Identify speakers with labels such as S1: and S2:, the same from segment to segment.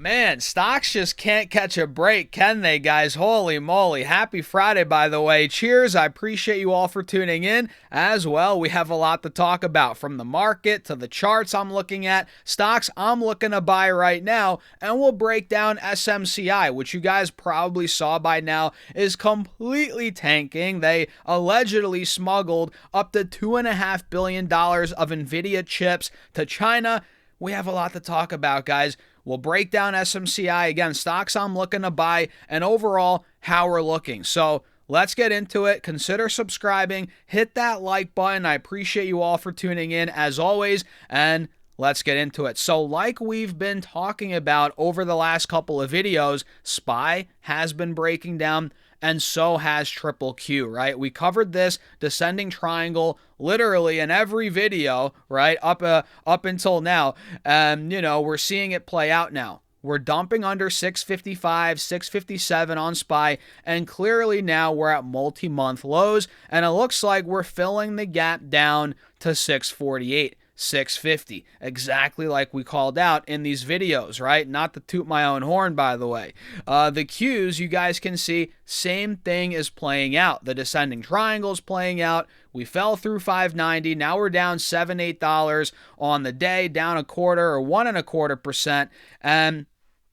S1: Man, stocks just can't catch a break, can they, guys? Holy moly. Happy Friday, by the way. Cheers. I appreciate you all for tuning in. As well, we have a lot to talk about, from the market to the charts I'm looking at, stocks I'm looking to buy right now, and we'll break down SMCI, which you guys probably saw by now is completely tanking. They allegedly smuggled up to $2.5 billion of Nvidia chips to China. We have a lot to talk about, guys. We'll break down SMCI, again, stocks I'm looking to buy, and overall how we're looking. So let's get into it. Consider subscribing. Hit that like button. I appreciate you all for tuning in, as always, and let's get into it. So like we've been talking about over the last couple of videos, SPY has been breaking down, and so has Triple Q, right? We covered this descending triangle literally in every video, right, up until now. And, we're seeing it play out now. We're dumping under 655, 657 on SPY, and clearly now we're at multi-month lows, and it looks like we're filling the gap down to 648. 650, exactly like we called out in these videos, right? Not to toot my own horn, by the way. The Qs, you guys can see, same thing is playing out. The descending triangle is playing out. We fell through 590. Now we're down $7-8 on the day, down a quarter or 1.25%, and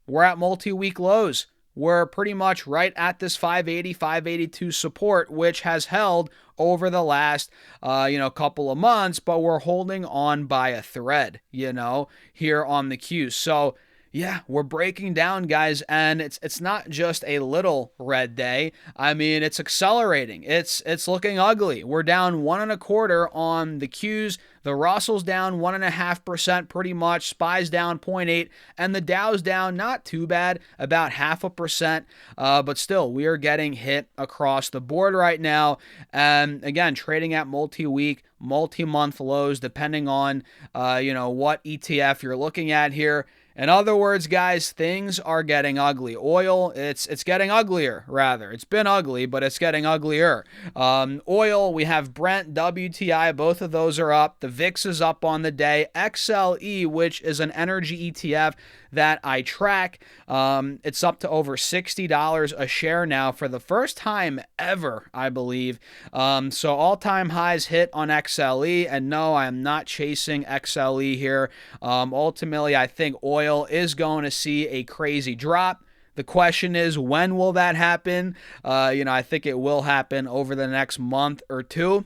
S1: we're at multi-week lows. We're pretty much right at this 580, 582 support, which has held over the last, couple of months, but we're holding on by a thread, here on the Qs. So, yeah, we're breaking down, guys, and it's not just a little red day. I mean, it's accelerating. It's looking ugly. We're down 1.25 on the Qs. The Russell's down 1.5% pretty much. SPY's down 0.8, and the Dow's down not too bad, about 0.5%. But still, we are getting hit across the board right now. And again, trading at multi-week, multi-month lows, depending on what ETF you're looking at here. In other words, guys, things are getting ugly. Oil, it's getting uglier, rather. It's been ugly, but it's getting uglier. Oil, we have Brent, WTI, both of those are up. The VIX is up on the day. XLE, which is an energy ETF that I track, it's up to over $60 a share now for the first time ever, I believe. So all-time highs hit on XLE, and no, I am not chasing XLE here. Ultimately, I think oil is going to see a crazy drop. The question is, when will that happen? I think it will happen over the next month or two.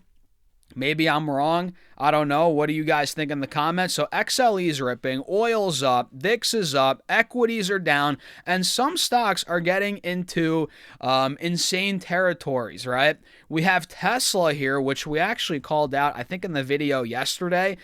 S1: Maybe I'm wrong. I don't know. What do you guys think in the comments? So XLE is ripping, oil's up, VIX is up, equities are down, and some stocks are getting into insane territories, right? We have Tesla here, which we actually called out, I think, in the video yesterday.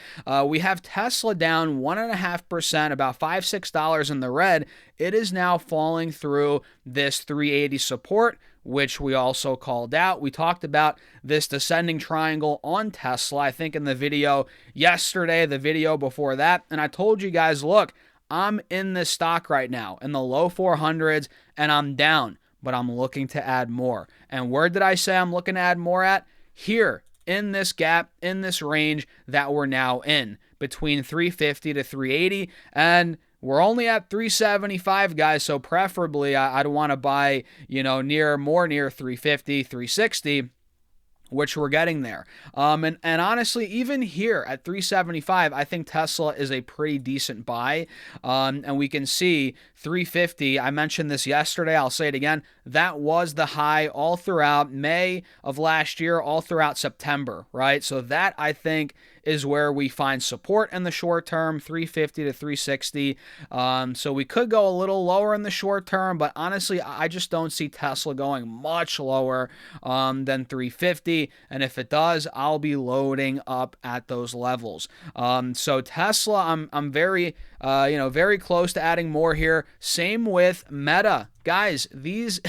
S1: We have Tesla down 1.5%, about $5-6 in the red. It is now falling through this 380 support, which we also called out. We talked about this descending triangle on Tesla, I think, in the video yesterday, the video before that. And I told you guys, look, I'm in this stock right now in the low 400s, and I'm down, but I'm looking to add more. And where did I say I'm looking to add more at? Here, in this gap, in this range that we're now in, between 350 to 380, and we're only at 375, guys, so preferably I'd want to buy, more near 350, 360, which we're getting there. And honestly, even here at 375, I think Tesla is a pretty decent buy. And we can see 350, I mentioned this yesterday, I'll say it again, that was the high all throughout May of last year, all throughout September, right? So that, I think, is where we find support in the short term, 350 to 360. So we could go a little lower in the short term, but honestly, I just don't see Tesla going much lower than 350. And if it does, I'll be loading up at those levels. So Tesla, I'm very, very close to adding more here. Same with Meta. Guys, these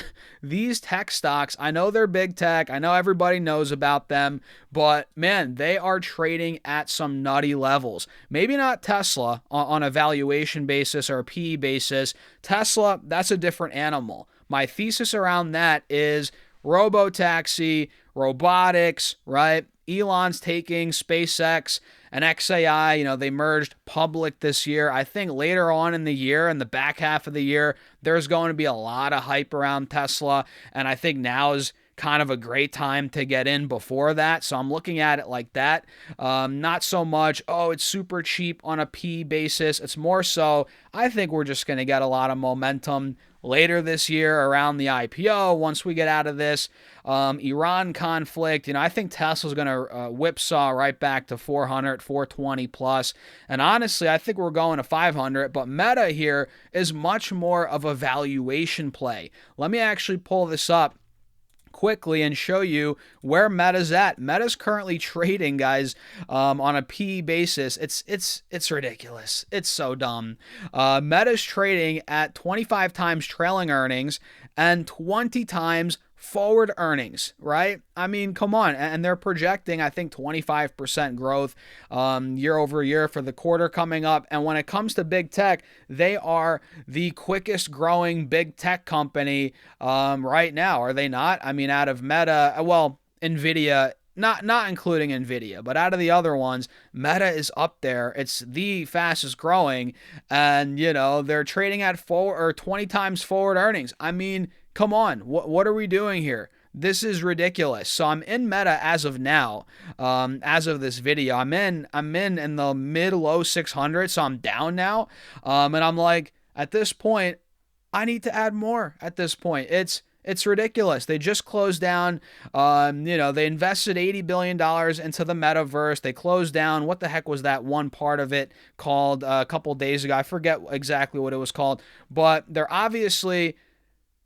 S1: tech stocks, I know they're big tech. I know everybody knows about them, but man, they are trading at some nutty levels. Maybe not Tesla on a valuation basis or a PE basis. Tesla, that's a different animal. My thesis around that is robotaxi, robotics, right? Elon's taking SpaceX and XAI, they merged public this year. I think later on in the year, in the back half of the year, there's going to be a lot of hype around Tesla, and I think now is kind of a great time to get in before that. So I'm looking at it like that. Not so much, oh, it's super cheap on a P basis. It's more so, I think we're just going to get a lot of momentum later this year around the IPO once we get out of this Iran conflict. I think Tesla's going to whipsaw right back to 400, 420 plus. And honestly, I think we're going to 500, but Meta here is much more of a valuation play. Let me actually pull this up quickly and show you where Meta's at. Meta's currently trading, guys, on a P basis. It's ridiculous. It's so dumb. Meta's trading at 25 times trailing earnings and 20 times forward earnings, right? I mean, come on. And they're projecting, I think, 25% growth year over year for the quarter coming up. And when it comes to big tech, they are the quickest growing big tech company right now, are they not? I mean, out of Meta, well, Nvidia, not including Nvidia, but out of the other ones, Meta is up there. It's the fastest growing, and they're trading at 20 times forward earnings. I mean, come on, what are we doing here? This is ridiculous. So I'm in Meta as of now. As of this video, I'm in the mid low 600s. So I'm down now, and I'm like, at this point, I need to add more. At this point, it's ridiculous. They just closed down. They invested $80 billion into the metaverse. They closed down. What the heck was that one part of it called a couple days ago? I forget exactly what it was called, but they're obviously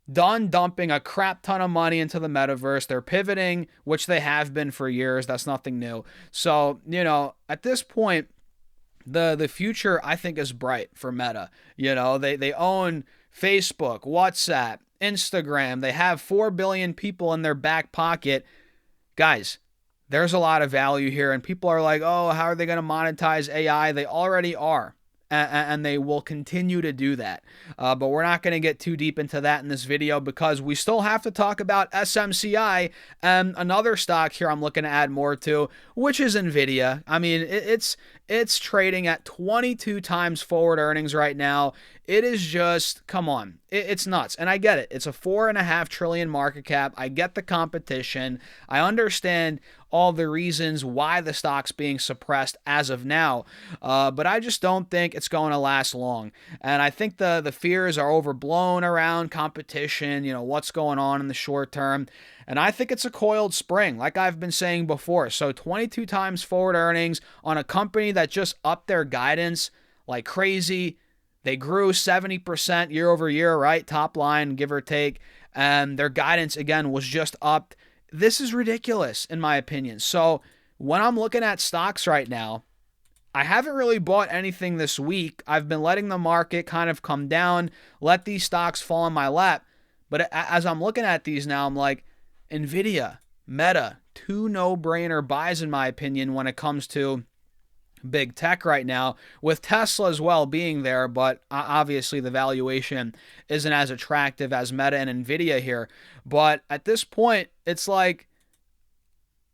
S1: done dumping a crap ton of money into the metaverse. They're pivoting, which they have been for years. That's nothing new. So, at this point, the future, I think, is bright for Meta. They own Facebook, WhatsApp, Instagram. They have 4 billion people in their back pocket. Guys, there's a lot of value here, and people are like, oh, how are they going to monetize AI? They already are. And they will continue to do that. But we're not going to get too deep into that in this video because we still have to talk about SMCI and another stock here I'm looking to add more to, which is Nvidia. I mean, it's trading at 22 times forward earnings right now. It is just, come on, it's nuts. And I get it. It's a $4.5 trillion market cap. I get the competition. I understand all the reasons why the stock's being suppressed as of now. But I just don't think it's going to last long. And I think the fears are overblown around competition, what's going on in the short term. And I think it's a coiled spring, like I've been saying before. So 22 times forward earnings on a company that just upped their guidance like crazy. They grew 70% year over year, right? Top line, give or take. And their guidance, again, was just upped. This is ridiculous, in my opinion. So when I'm looking at stocks right now, I haven't really bought anything this week. I've been letting the market kind of come down, let these stocks fall in my lap. But as I'm looking at these now, I'm like, Nvidia, Meta, two no-brainer buys, in my opinion, when it comes to big tech right now, with Tesla as well being there, but obviously the valuation isn't as attractive as Meta and Nvidia here. But at this point, it's like,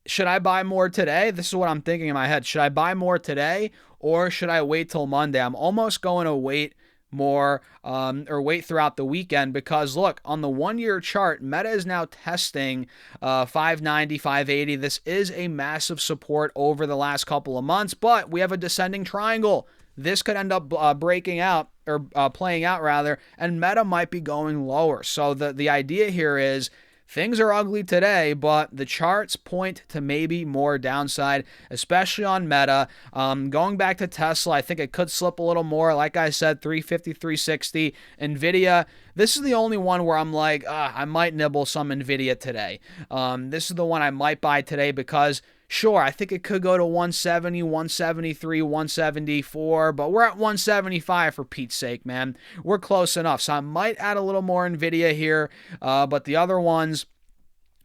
S1: should I buy more today? This is what I'm thinking in my head. Should I buy more today or should I wait till Monday? I'm almost going to wait more or wait throughout the weekend because look, on the 1-year chart, Meta is now testing 590, 580. This is a massive support over the last couple of months, but we have a descending triangle. This could end up breaking out or playing out rather, and Meta might be going lower. So the idea here is things are ugly today, but the charts point to maybe more downside, especially on Meta. Going back to Tesla, I think it could slip a little more. Like I said, 350, 360. Nvidia, this is the only one where I'm like, I might nibble some Nvidia today. This is the one I might buy today because, sure, I think it could go to 170, 173, 174, but we're at 175 for Pete's sake, man. We're close enough. So I might add a little more Nvidia here, but the other ones,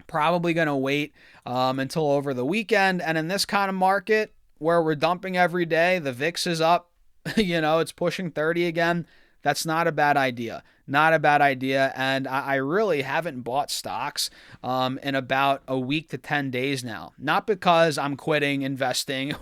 S1: probably going to wait until over the weekend. And in this kind of market where we're dumping every day, the VIX is up, it's pushing 30 again. that's not a bad idea. Not a bad idea. And I really haven't bought stocks in about a week to 10 days now. Not because I'm quitting investing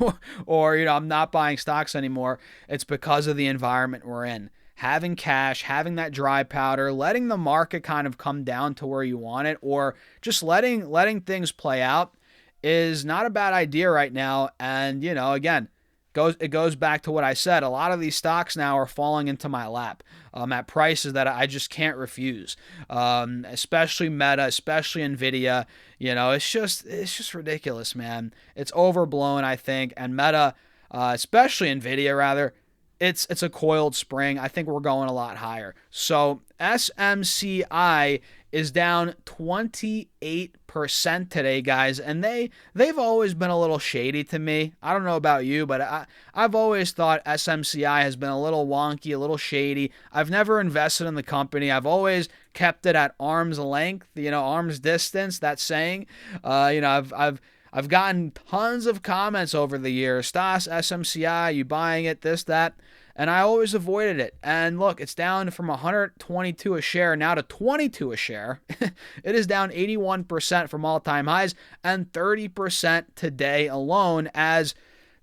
S1: or, I'm not buying stocks anymore. It's because of the environment we're in. Having cash, having that dry powder, letting the market kind of come down to where you want it, or just letting things play out is not a bad idea right now. And, again, it goes back to what I said. A lot of these stocks now are falling into my lap at prices that I just can't refuse. Especially Meta, especially Nvidia. It's just ridiculous, man. It's overblown, I think. And Meta, especially Nvidia, rather, it's a coiled spring. I think we're going a lot higher. So SMCI is down 28% today, guys, and they've always been a little shady to me. I don't know about you, but I've always thought SMCI has been a little wonky, a little shady. I've never invested in the company. I've always kept it at arm's length, arm's distance, that saying. I've gotten tons of comments over the years. Stas, SMCI, you buying it, this, that. And I always avoided it. And look, it's down from 122 a share now to 22 a share. It is down 81% from all-time highs and 30% today alone, as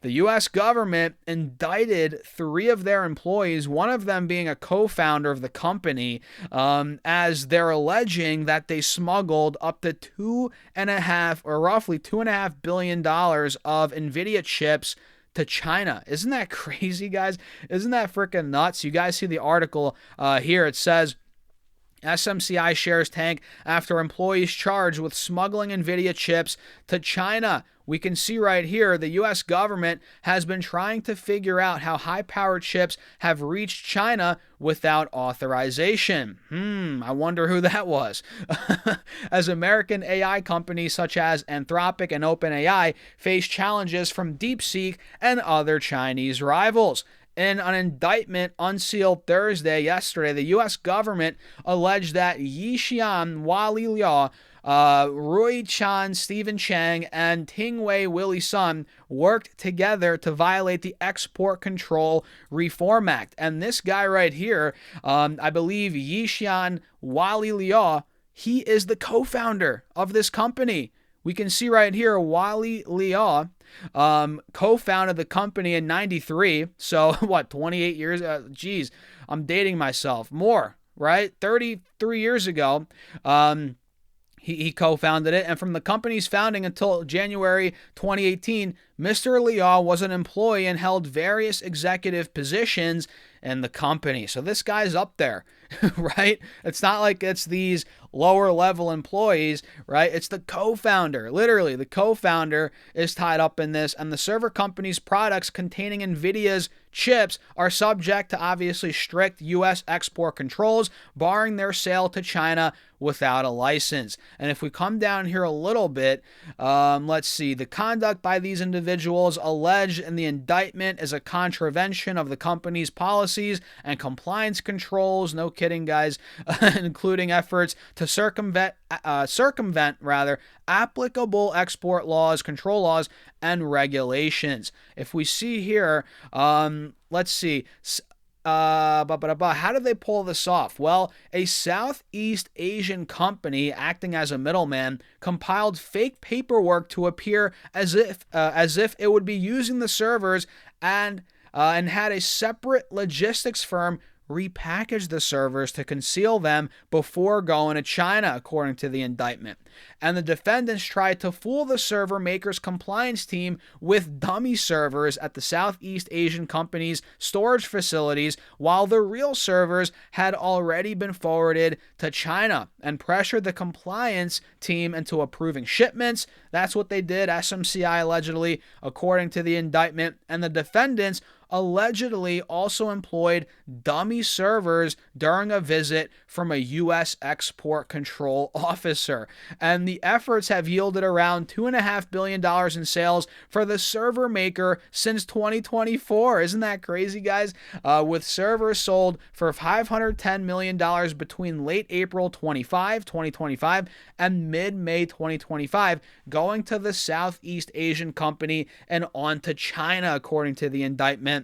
S1: the U.S. government indicted 3 of their employees, one of them being a co-founder of the company, as they're alleging that they smuggled up to roughly $2.5 billion of Nvidia chips to China. Isn't that crazy, guys? Isn't that freaking nuts? You guys see the article here. It says, SMCI shares tank after employees charged with smuggling Nvidia chips to China. We can see right here the U.S. government has been trying to figure out how high-powered chips have reached China without authorization. I wonder who that was. As American AI companies such as Anthropic and OpenAI face challenges from DeepSeek and other Chinese rivals. In an indictment unsealed yesterday, the U.S. government alleged that Yixian Wali Liao, Rui Chan, Stephen Chang, and Tingwei Willie Sun worked together to violate the Export Control Reform Act. And this guy right here, I believe Yixian Wali Liao, he is the co-founder of this company. We can see right here, Wali Liao co-founded the company in 93. So 28 years? Geez, I'm dating myself. More, right? 33 years ago. He co-founded it, and from the company's founding until January 2018, Mr. Liao was an employee and held various executive positions in the company. So this guy's up there, right? It's not like it's these lower-level employees, right? It's the co-founder. Literally, the co-founder is tied up in this, and the server company's products containing Nvidia's chips are subject to obviously strict U.S. export controls, barring their sale to China without a license. And if we come down here a little bit, let's see. The conduct by these individuals alleged in the indictment is a contravention of the company's policies and compliance controls. No kidding, guys. Including efforts to circumvent applicable export laws, control laws, and regulations. If we see here, let's see. How did they pull this off? Well, a Southeast Asian company acting as a middleman compiled fake paperwork to appear as if it would be using the servers, and had a separate logistics firm repackage the servers to conceal them before going to China, according to the indictment. And the defendants tried to fool the server maker's compliance team with dummy servers at the Southeast Asian company's storage facilities, while the real servers had already been forwarded to China, and pressured the compliance team into approving shipments. That's what they did, SMCI allegedly, according to the indictment. And the defendants allegedly also employed dummy servers during a visit from a U.S. export control officer. And the efforts have yielded around $2.5 billion in sales for the server maker since 2024. Isn't that crazy, guys? With servers sold for $510 million between late April 2025 and mid-May 2025, going to the Southeast Asian company and on to China, according to the indictment.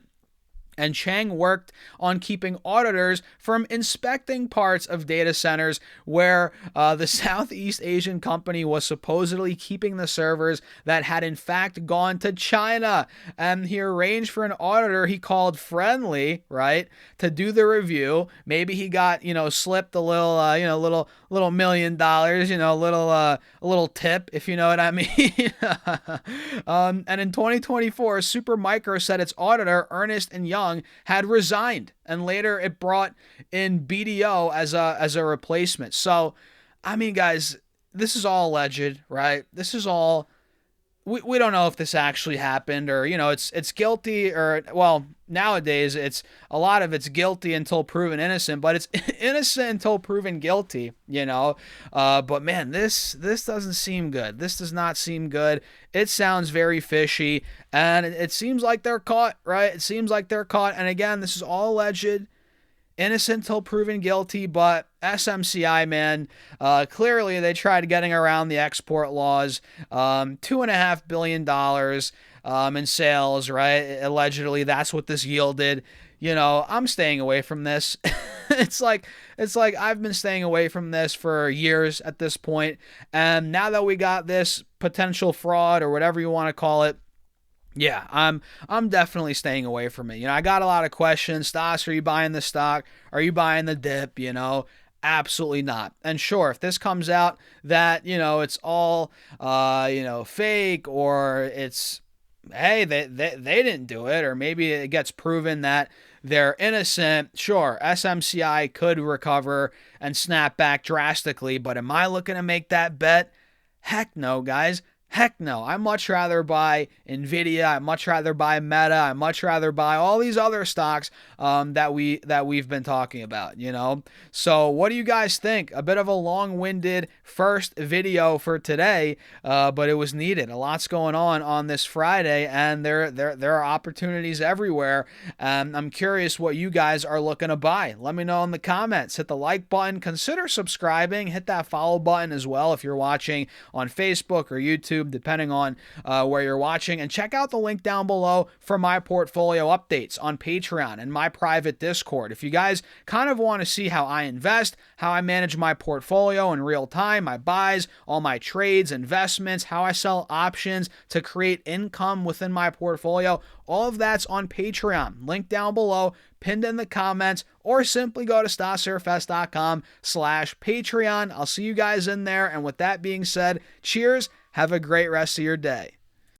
S1: And Chang worked on keeping auditors from inspecting parts of data centers where the Southeast Asian company was supposedly keeping the servers that had in fact gone to China. And he arranged for an auditor he called friendly, right, to do the review. Maybe he got, slipped a little, little $1 million, a little tip, if you know what I mean. And in 2024, Supermicro said its auditor, Ernst & Young, had resigned, and later it brought in BDO as a replacement. So, I mean, guys, this is all alleged, right? This is all we don't know if this actually happened, or it's guilty, or well, nowadays it's a lot of it's guilty until proven innocent, but it's innocent until proven guilty, but man, this doesn't seem good. This does not seem good. It sounds very fishy, and it seems like they're caught, right? It seems like they're caught, and again, this is all alleged, innocent till proven guilty. But SMCI, man, clearly they tried getting around the export laws. $2.5 billion in sales, right? Allegedly, that's what this yielded. I'm staying away from this. It's like I've been staying away from this for years at this point, and now that we got this potential fraud or whatever you want to call it, yeah, I'm definitely staying away from it. I got a lot of questions. Stas, are you buying the stock? Are you buying the dip? Absolutely not. And sure, if this comes out that, it's all, fake, or it's, hey, they didn't do it, or maybe it gets proven that they're innocent, sure, SMCI could recover and snap back drastically. But am I looking to make that bet? Heck no, guys. Heck no. I'd much rather buy Nvidia. I'd much rather buy Meta. I'd much rather buy all these other stocks that we've been talking about, So what do you guys think? A bit of a long-winded first video for today, but it was needed. A lot's going on this Friday, and there are opportunities everywhere. I'm curious what you guys are looking to buy. Let me know in the comments. Hit the like button. Consider subscribing. Hit that follow button as well if you're watching on Facebook or YouTube, depending on where you're watching. And check out the link down below for my portfolio updates on Patreon and my private Discord. If you guys kind of want to see how I invest, how I manage my portfolio in real time, my buys, all my trades, investments, how I sell options to create income within my portfolio, all of that's on Patreon. Link down below, pinned in the comments, or simply go to stassurefest.com/Patreon. I'll see you guys in there. And with that being said, cheers. Have a great rest of your day.